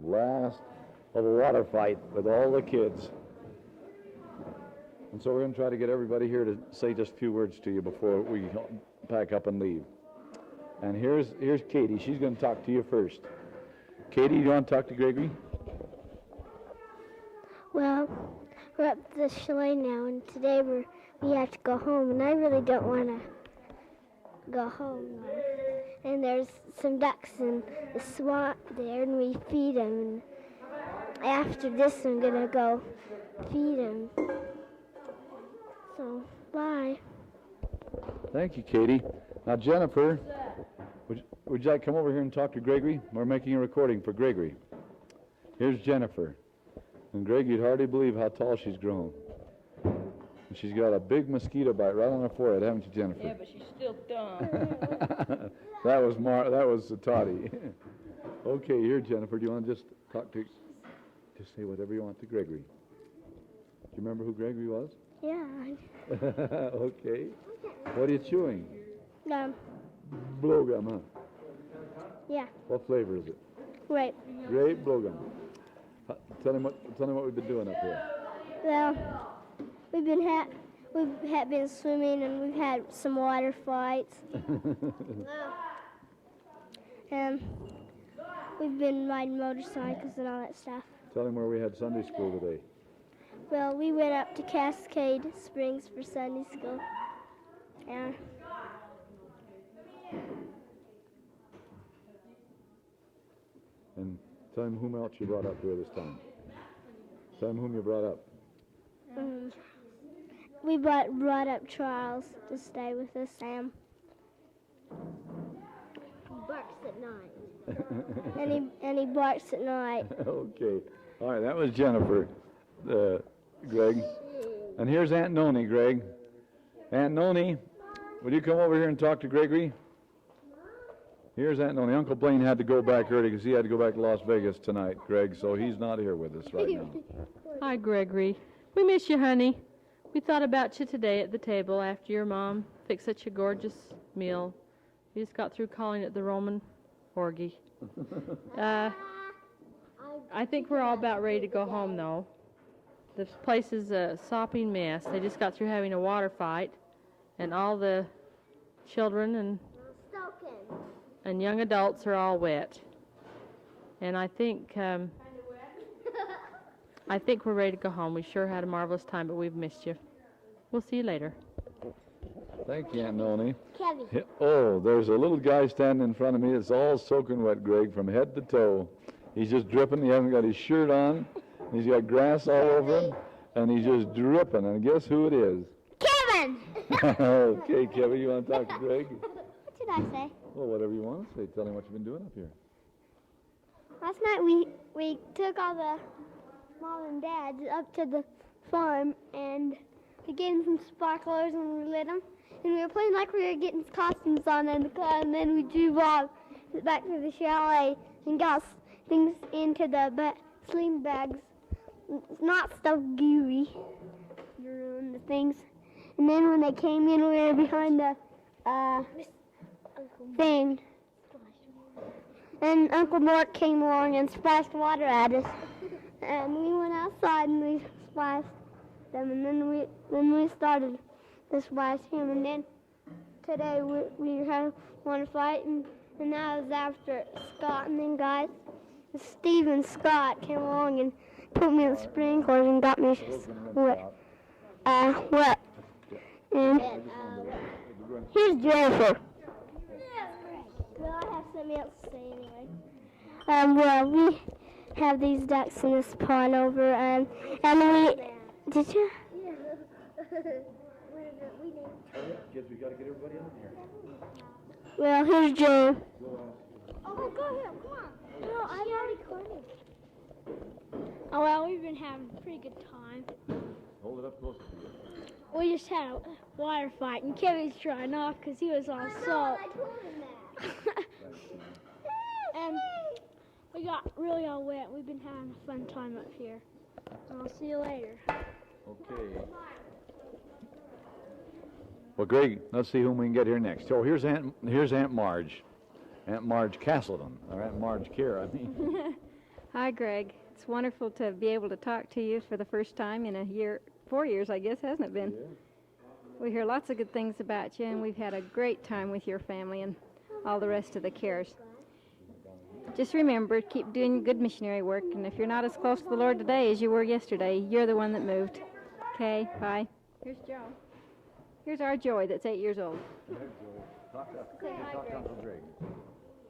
last of a water fight with all the kids. And so we're going to try to get everybody here to say just a few words to you before we pack up and leave. And here's Katie. She's going to talk to you first. Katie, do you want to talk to Gregory? Well, we're up at the chalet now, and today we have to go home, and I really don't want to go home. And there's some ducks in the swamp there, and we feed them. And after this, I'm going to go feed them. So, bye. Thank you, Katie. Now, Jennifer, would you like to come over here and talk to Gregory? We're making a recording for Gregory. Here's Jennifer. And Greg, you'd hardly believe how tall she's grown. And she's got a big mosquito bite right on her forehead, haven't you, Jennifer? Yeah, but she's still dumb. That was Toddy. Okay, here, Jennifer. Do you want to just say whatever you want to Gregory? Do you remember who Gregory was? Yeah. Okay. What are you chewing? Blowgum, huh? Yeah. What flavor is it? Grape. Grape blowgum. Tell him what we've been doing up here. Well, we've been swimming, and we've had some water fights. And we've been riding motorcycles and all that stuff. Tell him where we had Sunday school today. Well, we went up to Cascade Springs for Sunday school. And tell him whom else you brought up here this time. Tell him whom you brought up. We brought up Charles to stay with us, Sam. He barks at night. and he barks at night. Okay. All right, that was Jennifer, Greg. And here's Aunt Noni, Greg. Aunt Noni, would you come over here and talk to Gregory? Here's Aunt Noni. Uncle Blaine had to go back early because he had to go back to Las Vegas tonight, Greg, so he's not here with us right now. Hi, Gregory. We miss you, honey. We thought about you today at the table after your mom fixed such a gorgeous meal. We just got through calling it the Roman orgy. I think we're all about ready to go home, though. This place is a sopping mess. They just got through having a water fight, and all the children and young adults are all wet. And I think we're ready to go home. We sure had a marvelous time, but we've missed you. We'll see you later. Thank you, Aunt Noni. Kevin. Oh, there's a little guy standing in front of me that's all soaking wet, Greg, from head to toe. He's just dripping. He hasn't got his shirt on. He's got grass all over him, and he's just dripping. And guess who it is? Kevin! Okay, Kevin, you want to talk to Greg? What did I say? Well, whatever you want to say. Tell him what you've been doing up here. Last night we took all the mom and dads up to the farm, and we gave them some sparklers and we lit them. And we were playing like we were getting costumes on in the car, and then we drove off back to the chalet and got things into the sleeping bags. Not stuff gooey. Ruined the things. And then when they came in, we were behind the thing. And Uncle Mort came along and splashed water at us. And we went outside and we splashed them. And then we started to splash him. And then today we had one fight, and that was after Scott. And then guys, Steve and Scott came along and put me in the sprinklers and got me wet. And here's Jennifer. Well, I have something else to say anyway. Well, we have these ducks in this pond over, and did you? Yeah. Kids, we got to get everybody out here. Well, here's Jane. Oh, go ahead, come on. No, I'm already recording. Oh, well, we've been having a pretty good time. Hold it up closer to you. We just had a water fight, and Kevin's trying off because he was all salt. I told him that. And we got really all wet. We've been having a fun time up here. And I'll see you later. Okay. Well, Greg, let's see whom we can get here next. So here's Aunt Marge. Aunt Marge Castleton, or Aunt Marge Care, I mean. Hi, Greg. It's wonderful to be able to talk to you for the first time in a year, 4 years, I guess, hasn't it been? Yeah. We hear lots of good things about you, and we've had a great time with your family and all the rest of the Kjars. Just remember, keep doing good missionary work, and if you're not as close to the Lord today as you were yesterday, you're the one that moved. Okay, bye. Here's Joe. Here's our Joey that's 8 years old. Talk to Uncle Greg.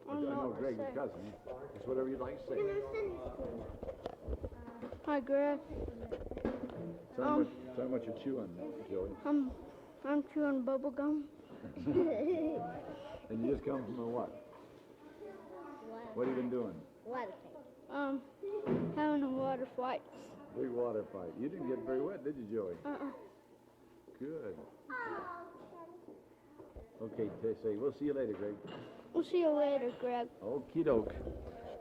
I know Greg, your cousin. It's whatever you'd like to say. Hi, Greg. Tell me what you're chewing, Joey. I'm chewing bubble gum. And you just come from a what? What have you been doing? Having a water fight. Big water fight. You didn't get very wet, did you, Joey? Good. Okay, say, we'll see you later, Greg. We'll see you later, Greg. Okie doke.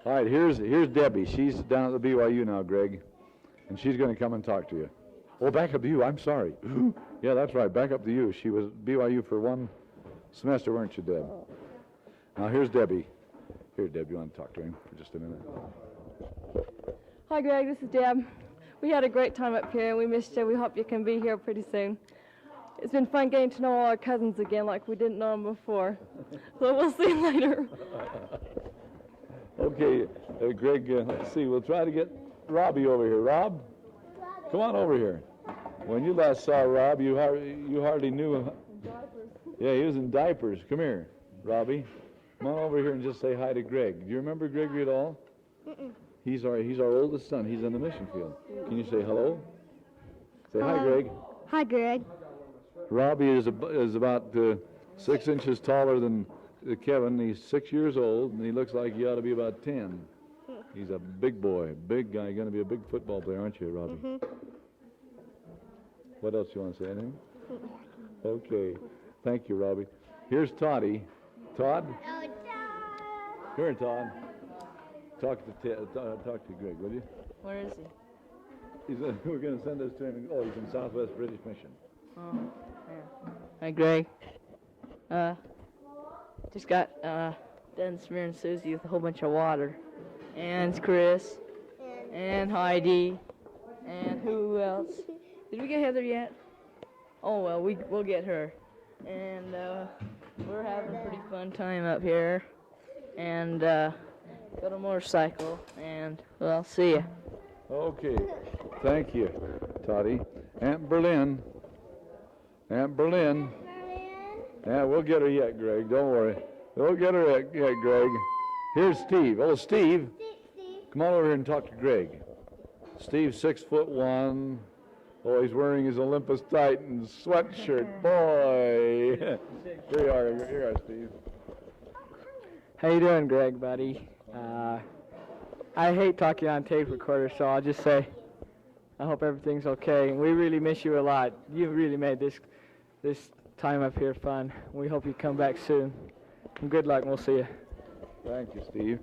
All right, here's Debbie. She's down at the BYU now, Greg. And she's going to come and talk to you. Oh, back up to you. I'm sorry. Yeah, that's right. Back up to you. She was BYU for one semester, weren't you, Deb? Now, here's Debbie. Here, Deb, you want to talk to him for just a minute? Hi, Greg. This is Deb. We had a great time up here, and we missed you. We hope you can be here pretty soon. It's been fun getting to know all our cousins again like we didn't know them before. So we'll see you later. Okay, Greg, let's see. We'll try to get Robbie over here. Rob, come on over here. When you last saw Rob, you hardly knew. Yeah, he was in diapers. Come here, Robbie. Come on over here and just say hi to Greg. Do you remember Gregory at all? He's our oldest son. He's in the mission field. Can you say hello? Say hi, Greg. Hi, Greg. Robbie is about 6 inches taller than Kevin. He's 6 years old, and he looks like he ought to be about 10. He's a big boy, big guy. Going to be a big football player, aren't you, Robbie? Mm-hmm. What else you want to say? Anything? Okay. Thank you, Robbie. Here's Toddy. Todd? Oh, Todd. Come here, Todd. Talk to Greg, will you? Where is he? We're going to send this to him. Oh, he's in Southwest British Mission. Oh, yeah. Hi, Greg. Just got done smearing Susie with a whole bunch of water. And Chris. And Heidi. And who else? Did we get Heather yet? Oh, well, we'll get her. And we're having a pretty fun time up here. And got a motorcycle. And, well, see ya. Okay. Thank you, Toddy. Aunt Berlin. Yeah, we'll get her yet, Greg. Don't worry. We'll get her yet, Greg. Here's Steve. Oh, Steve. Come on over here and talk to Greg. Steve's 6'1". Oh, he's wearing his Olympus Titans sweatshirt. Boy. Here you are, Steve. How you doing, Greg, buddy? I hate talking on tape recorder, so I'll just say I hope everything's okay. We really miss you a lot. You've really made this time up here fun. We hope you come back soon. And good luck, and we'll see you. Thank you, Steve.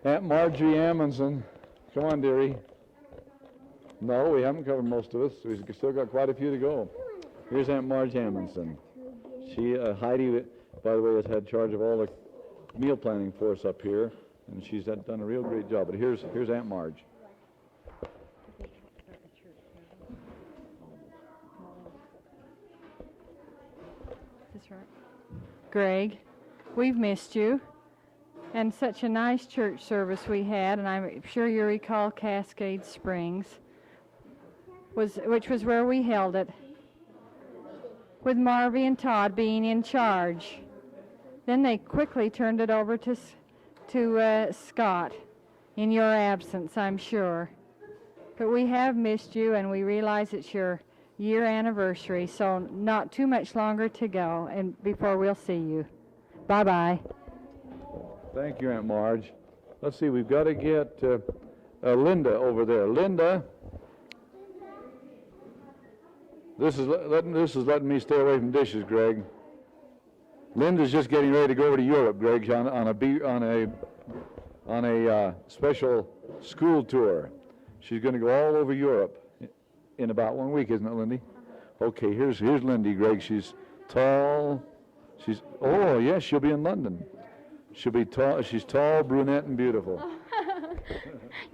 Aunt Marjorie Amundsen. Come on, dearie. No, we haven't covered most of us. We've still got quite a few to go. Here's Aunt Marge Amundsen. She, Heidi, by the way, has had charge of all the meal planning for us up here, and she's done a real great job. But here's Aunt Marge. That's right. Greg, we've missed you. And such a nice church service we had, and I'm sure you recall Cascade Springs, which was where we held it, with Marvy and Todd being in charge. Then they quickly turned it over to Scott, in your absence, I'm sure. But we have missed you, and we realize it's your year anniversary, so not too much longer to go and before we'll see you. Bye-bye. Thank you, Aunt Marge. Let's see, we've got to get Linda over there. Linda, this is letting me stay away from dishes, Greg. Linda's just getting ready to go over to Europe, Greg, on a special school tour. She's going to go all over Europe in about 1 week, isn't it, Lindy? Okay, here's Lindy, Greg. She's tall. Yes, she'll be in London. She'll be tall. She's tall, brunette, and beautiful.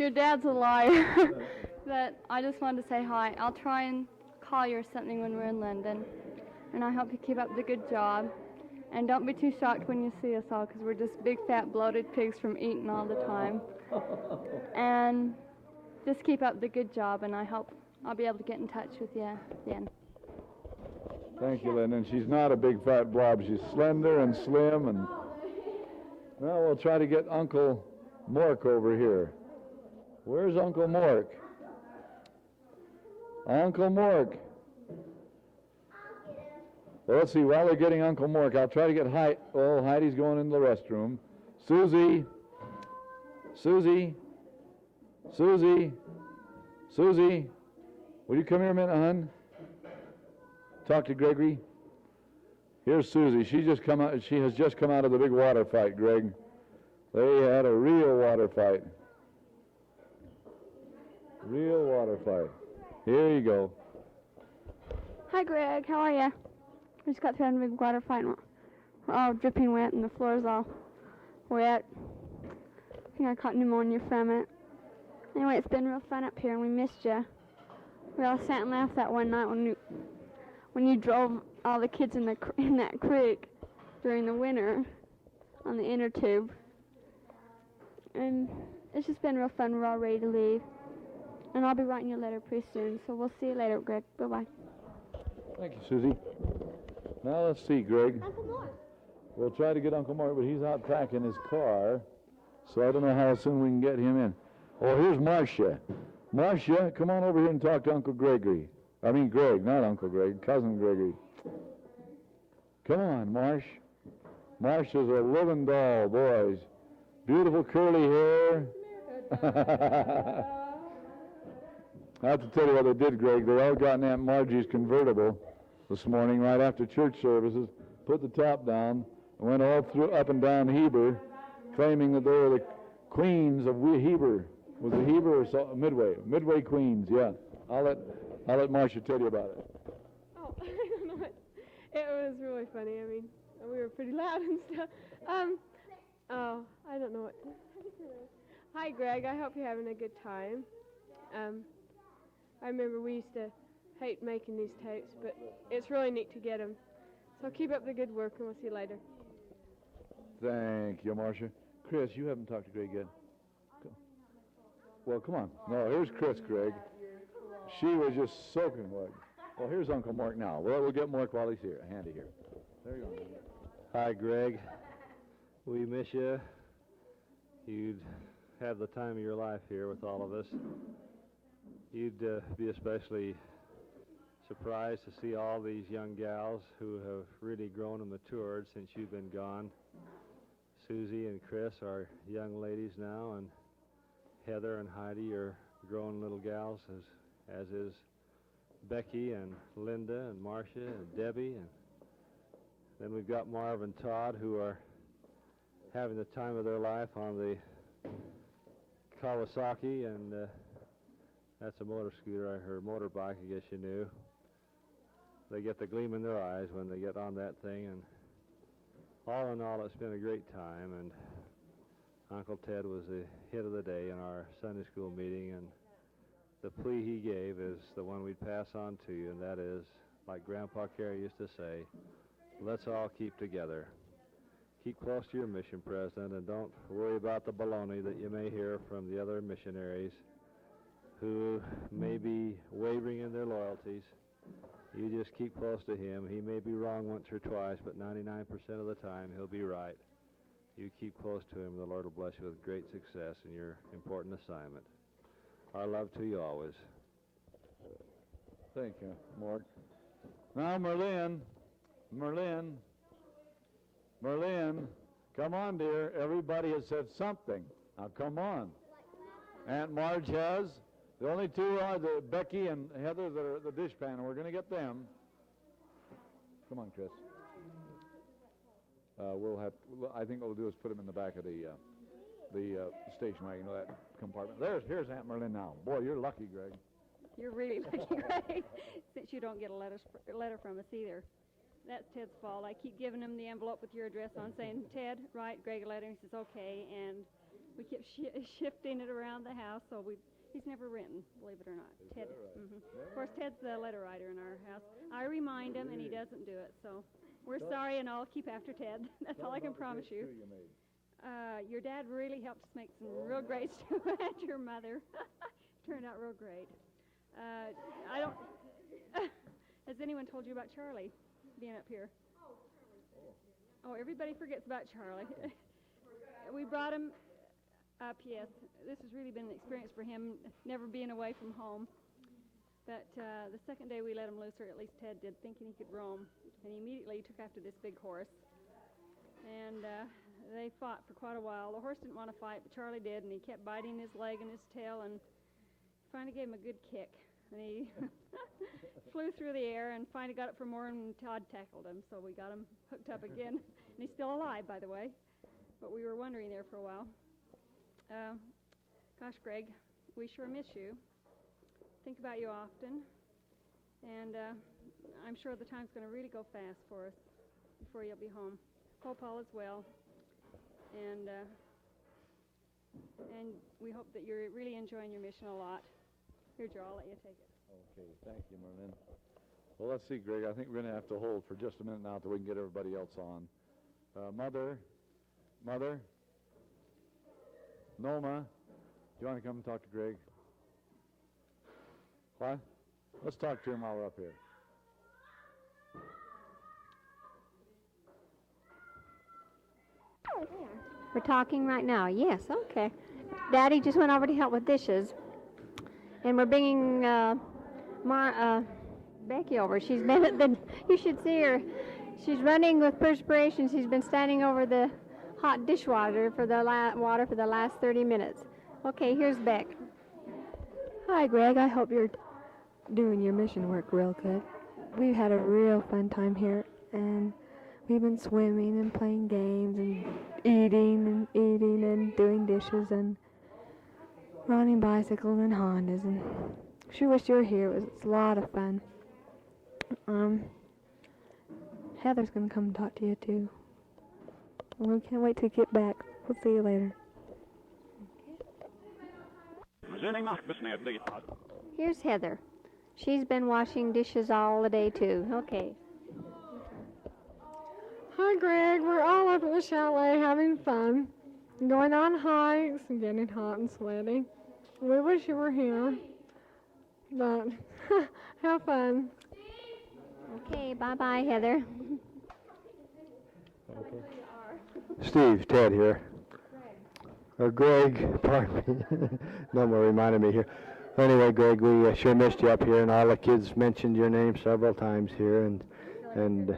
Your dad's a liar. But I just wanted to say hi. I'll try and call you or something when we're in London. And I hope you keep up the good job. And don't be too shocked when you see us all, because we're just big, fat, bloated pigs from eating all the time. And just keep up the good job, and I hope I'll be able to get in touch with you then. Thank you, Lyndon. She's not a big fat blob. She's slender and slim, and now we'll try to get Uncle Mork over here. Where's Uncle Mork? Uncle Mork. Well, let's see. While they're getting Uncle Mork, I'll try to get Heidi. Oh, Heidi's going into the restroom. Susie. Susie. Susie. Susie. Will you come here a minute, hon? Talk to Gregory. Here's Susie. She has just come out of the big water fight, Greg. They had a real water fight. Real water fight. Here you go. Hi, Greg. How are you? We just got through having a big water fight. We're all dripping wet, and the floor's all wet. I think I caught pneumonia from it. Anyway, it's been real fun up here, and we missed you. We all sat and laughed that one night when you drove all the kids in that creek during the winter on the inner tube. And it's just been real fun. We're all ready to leave. And I'll be writing you a letter pretty soon, so we'll see you later, Greg. Bye-bye. Thank you, Susie. Now let's see, Greg. Uncle Mork. We'll try to get Uncle Mork, but he's out packing his car, so I don't know how soon we can get him in. Oh, here's Marcia. Marcia, come on over here and talk to Uncle Gregory. I mean Greg, not Uncle Greg, Cousin Gregory. Come on, Marsh. Marcia's a living doll, boys. Beautiful curly hair. I have to tell you what they did, Greg. They all got in Aunt Margie's convertible this morning right after church services, put the top down, and went all through up and down Heber, claiming that they were the queens of Heber. Was it Heber or Midway? Midway Queens, yeah. I'll let Marcia tell you about it. Oh, I don't know. It was really funny. I mean, we were pretty loud and stuff. Oh, I don't know what. Hi, Greg. I hope you're having a good time. I remember we used to hate making these tapes, but it's really neat to get them. So keep up the good work, and we'll see you later. Thank you, Marcia. Chris, you haven't talked to Greg yet. Well, come on. No, here's Chris, Greg. She was just soaking wet. Well, here's Uncle Mark now. Well, we'll get Mark while he's here. Handy here. There you go. Hi, Greg. We miss you. You'd have the time of your life here with all of us. You'd be especially surprised to see all these young gals who have really grown and matured since you've been gone. Susie and Chris are young ladies now, and Heather and Heidi are grown little gals, as is Becky and Linda and Marcia and Debbie. And then we've got Marv and Todd, who are having the time of their life on the Kawasaki, and that's a motor scooter, or motorbike, I guess you knew. They get the gleam in their eyes when they get on that thing, and all in all, it's been a great time, and Uncle Ted was the hit of the day in our Sunday school meeting, and the plea he gave is the one we'd pass on to you, and that is, like Grandpa Carey used to say, let's all keep together. Keep close to your mission president, and don't worry about the baloney that you may hear from the other missionaries who may be wavering in their loyalties. You just keep close to him. He may be wrong once or twice, but 99% of the time he'll be right. You keep close to him, the Lord will bless you with great success in your important assignment. Our love to you always. Thank you, Mark. Now, Merlin, come on, dear. Everybody has said something. Now, come on. Aunt Marge has. The only two are the Becky and Heather that are the dishpan, and we're going to get them. Come on, Chris. I think what we'll do is put them in the back of the station wagon, that compartment. Here's Aunt Merlin now. Boy, you're lucky, Greg. You're really lucky, Greg, since you don't get a letter from us either. That's Ted's fault. I keep giving him the envelope with your address on, saying, Ted, write Greg a letter. He says, okay, and we kept shifting it around the house, so he's never written, believe it or not. Ted. Of course, Ted's the letter writer in our house. I remind him, and he doesn't do it, so we're sorry, and I'll keep after Ted. That's all I can promise you. Your dad really helped us make some real great stuff, and your mother. Turned out real great. I don't... Has anyone told you about Charlie being up here? Oh, everybody forgets about Charlie. We brought him up, yes. This has really been an experience for him, never being away from home. But the second day we let him loose, or at least Ted did, thinking he could roam, and he immediately took after this big horse. And they fought for quite a while. The horse didn't want to fight, but Charlie did, and he kept biting his leg and his tail, and finally gave him a good kick. And he flew through the air and finally got up for more, and Todd tackled him. So we got him hooked up again. And he's still alive, by the way. But we were wondering there for a while. Gosh, Greg, we sure miss you. Think about you often. And I'm sure the time's going to really go fast for us before you'll be home. Hope all is well. And we hope that you're really enjoying your mission a lot. Here, Joe, I'll let you take it. Okay, thank you, Merlin. Well, let's see, Greg. I think we're going to have to hold for just a minute now till we can get everybody else on. Mother, Noma, do you want to come and talk to Greg? What? Let's talk to him while we're up here. We're talking right now. Yes, okay. Daddy just went over to help with dishes. And we're bringing Becky over. She's been at the, you should see her. She's running with perspiration. She's been standing over the hot dishwater for the water for the last 30 minutes. Okay, here's Beck. Hi, Greg. I hope you're doing your mission work real good. We've had a real fun time here, and we've been swimming and playing games and eating and doing dishes and riding bicycles and Hondas, and sure wish you were here. It's a lot of fun. Heather's going to come and talk to you, too. We can't wait to get back. We'll see you later. Here's Heather. She's been washing dishes all the day, too. Okay. Hi, Greg. We're all up at the chalet having fun, going on hikes and getting hot and sweaty. We wish you were here, but have fun. Okay, bye-bye, Heather. Okay. Steve, Ted here. Or Greg, pardon me. Noma reminded me here. Anyway, Greg, we sure missed you up here, and all the kids mentioned your name several times here, and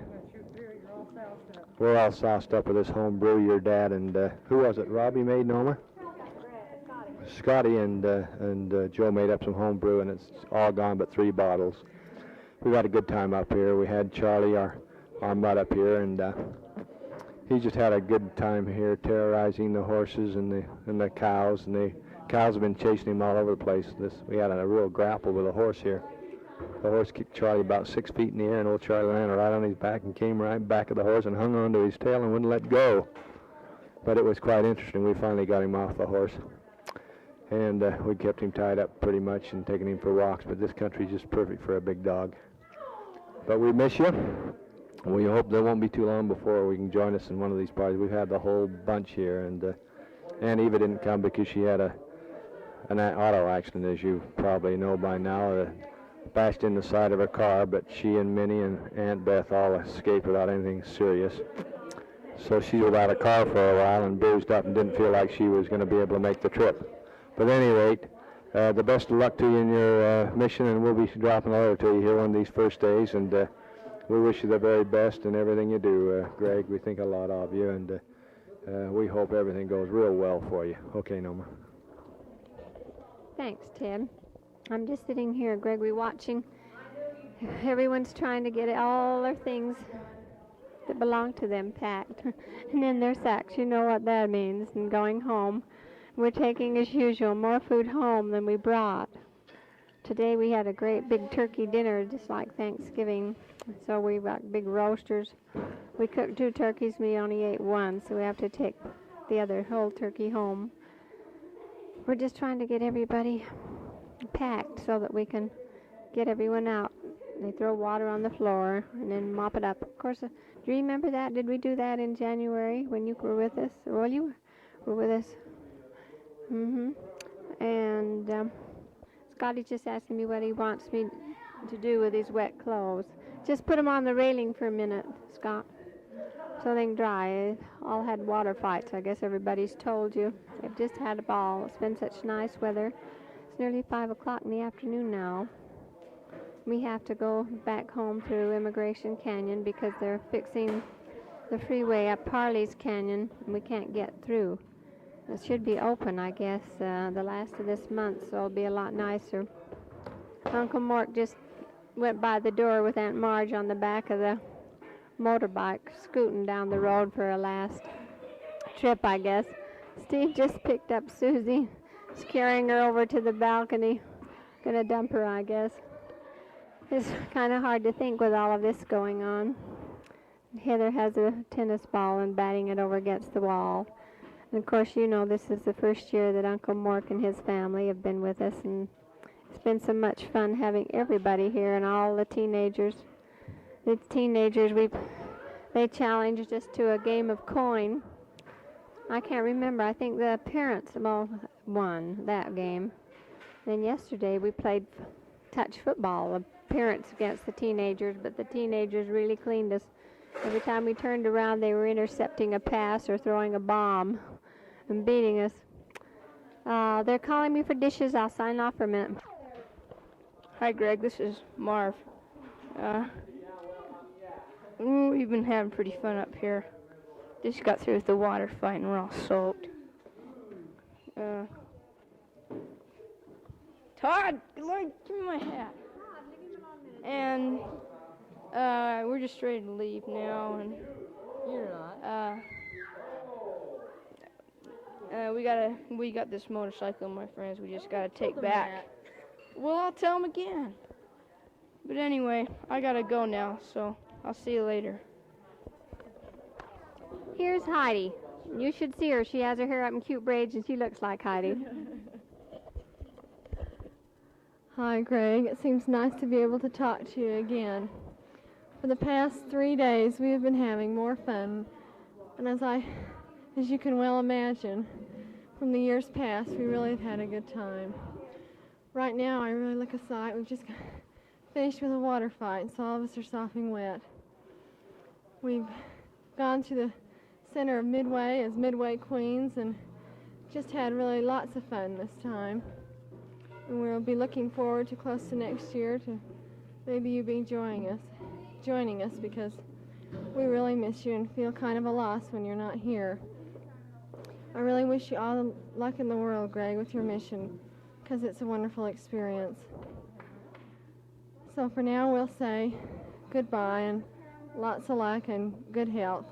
we're all sauced up with this home brew your dad and who was it? Robbie made, Noma? Scotty and Joe made up some home brew, and it's all gone but 3 bottles. We had a good time up here. We had Charlie, our mutt up here, and he just had a good time here terrorizing the horses and the cows, and the cows have been chasing him all over the place. We had a real grapple with a horse here. The horse kicked Charlie about 6 feet in the air, and old Charlie landed right on his back and came right back of the horse and hung onto his tail and wouldn't let go. But it was quite interesting. We finally got him off the horse, and we kept him tied up pretty much and taking him for walks. But this country's just perfect for a big dog. But we miss you. We hope there won't be too long before we can join us in one of these parties. We've had the whole bunch here, and Aunt Eva didn't come because she had an auto accident, as you probably know by now. Bashed in the side of her car, but she and Minnie and Aunt Beth all escaped without anything serious. So she was without a car for a while and bruised up and didn't feel like she was going to be able to make the trip. But at any rate, the best of luck to you in your mission, and we'll be dropping a letter to you here one of these first days, and we wish you the very best in everything you do, Greg. We think a lot of you, and we hope everything goes real well for you. Okay, Noma. Thanks, Ted. I'm just sitting here, Gregory, watching. Everyone's trying to get all their things that belong to them packed and in their sacks. You know what that means. And going home. We're taking, as usual, more food home than we brought. Today we had a great big turkey dinner, just like Thanksgiving. So we've got big roasters. We cooked 2 turkeys, we only ate 1, so we have to take the other whole turkey home. We're just trying to get everybody packed so that we can get everyone out. They throw water on the floor and then mop it up. Of course, do you remember that? Did we do that in January when you were with us? Well, you were with us. And Scotty's just asking me what he wants me to do with his wet clothes. Just put them on the railing for a minute, Scott, so they can dry. All had water fights. I guess everybody's told you. They've just had a ball. It's been such nice weather. It's nearly 5 o'clock in the afternoon now. We have to go back home through Immigration Canyon because they're fixing the freeway up Parley's Canyon, and we can't get through. It should be open, I guess, the last of this month, so it'll be a lot nicer. Uncle Mort just went by the door with Aunt Marge on the back of the motorbike, scooting down the road for a last trip, I guess. Steve just picked up Susie. He's carrying her over to the balcony. Gonna dump her, I guess. It's kind of hard to think with all of this going on. Heather has a tennis ball and batting it over against the wall. And of course, you know, this is the first year that Uncle Mork and his family have been with us, and it's been so much fun having everybody here and all the teenagers. The teenagers, they challenged us to a game of coin. I can't remember. I think the parents won that game. Then yesterday we played touch football, the parents against the teenagers, but the teenagers really cleaned us. Every time we turned around, they were intercepting a pass or throwing a bomb and beating us. They're calling me for dishes. I'll sign off for a minute. Hi, Greg. This is Marv. We've been having pretty fun up here. Just got through with the water fight and we're all soaked. Todd, Lloyd, give me my hat. And we're just ready to leave now. And You're not. we got this motorcycle, my friends. We just gotta take back. Well, I'll tell them again. But anyway, I gotta go now, so I'll see you later. Here's Heidi. You should see her. She has her hair up in cute braids, and she looks like Heidi. Hi, Greg. It seems nice to be able to talk to you again. For the past 3 days, we have been having more fun. And as you can well imagine, from the years past, we really have had a good time. Right now, I really look aside. We've just finished with a water fight, so all of us are sopping wet. We've gone to the center of Midway as Midway Queens and just had really lots of fun this time. And we'll be looking forward to close to next year to maybe you be joining us because we really miss you and feel kind of a loss when you're not here. I really wish you all the luck in the world, Greg, with your mission because it's a wonderful experience. So for now, we'll say goodbye and lots of luck and good health.